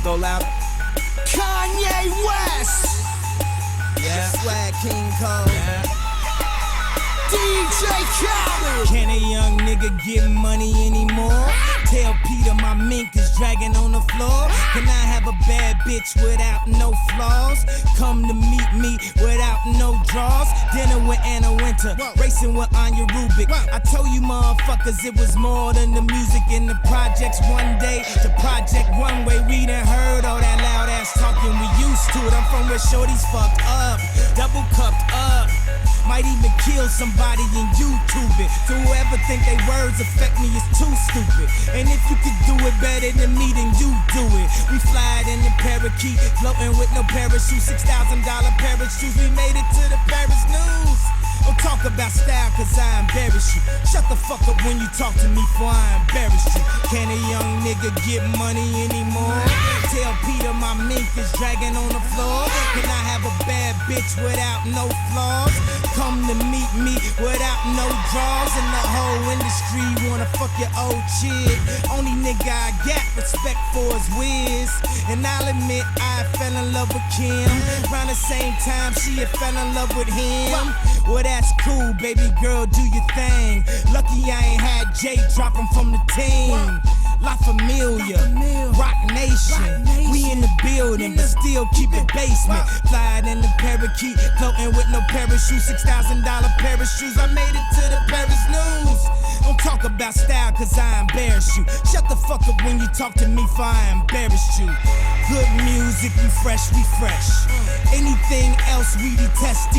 Go louder. Kanye West. Yeah. Swag King Cole. Yeah. DJ Khaled. Can a young nigga get money anymore? Tell Peter my mink is dragging on the floor. Can I have a bad bitch without no flaws? Come to meet me without no draws. Dinner with Anna Winter, racing with Anya Rubik. I told you motherfuckers it was more than the music in the projects. One day, the project one way. We done heard all that loud ass talking, we used to it. I'm from where shorties fucked up, double cupped up. Might even kill somebody in YouTube it. So whoever think they words affect me is too stupid. And if you could do it better than me, then you do it. We fly in the parakeet, floating with no parachute. $6,000 pair of shoes. We made it to the Paris news. Don't talk about style cause I embarrass you. Shut the fuck up when you talk to me for I embarrass you. Can a young nigga get money anymore? Tell Peter my mink is dragging on the floor. Can I have a bad bitch without no flaws? Come to meet me without no draws. And the whole industry wanna fuck your old chick. Only nigga I got respect for is Wiz. And I'll admit I fell in love with Kim. Around the same time she had fell in love with him. Well that's cool, baby girl, do your thing. Lucky I ain't had Jay dropping from the team. La Familia, Rock Nation. We in the building, but still keep it basement. Flying in the parakeet, floating with no parachute. $6,000 pair of shoes. I made it to the Paris news. Don't talk about style cause I embarrass you. Shut the fuck up when you talk to me for I embarrassed you. Good music, we fresh, we fresh. Anything else we detest.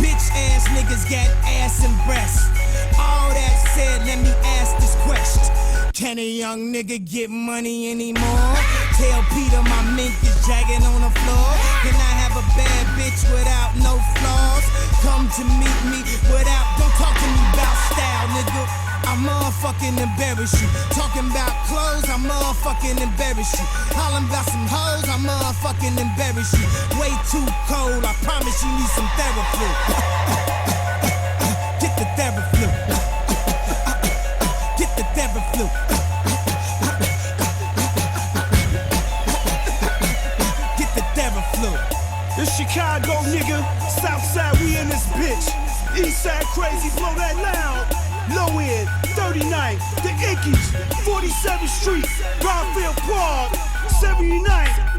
Bitch ass niggas got ass and breasts. All that said, let me ask this question. Can a young nigga get money anymore? Tell Peter my mink is dragging on the floor. Can I have a bad bitch without no flaws? Come to meet me without, don't talk to me about style, nigga. I motherfucking embarrass you. Talking about clothes, I motherfucking embarrass you. Hollering about some hoes, I motherfucking embarrass you. Way too cold, I promise you need some therapy. Get the therapy. Get the therapy. Get the therapy. It's Chicago, nigga. Southside, we in this bitch. Eastside crazy, blow that loud. Low end, 39th, the Ickies, 47th Street, Brownfield Park, 79th.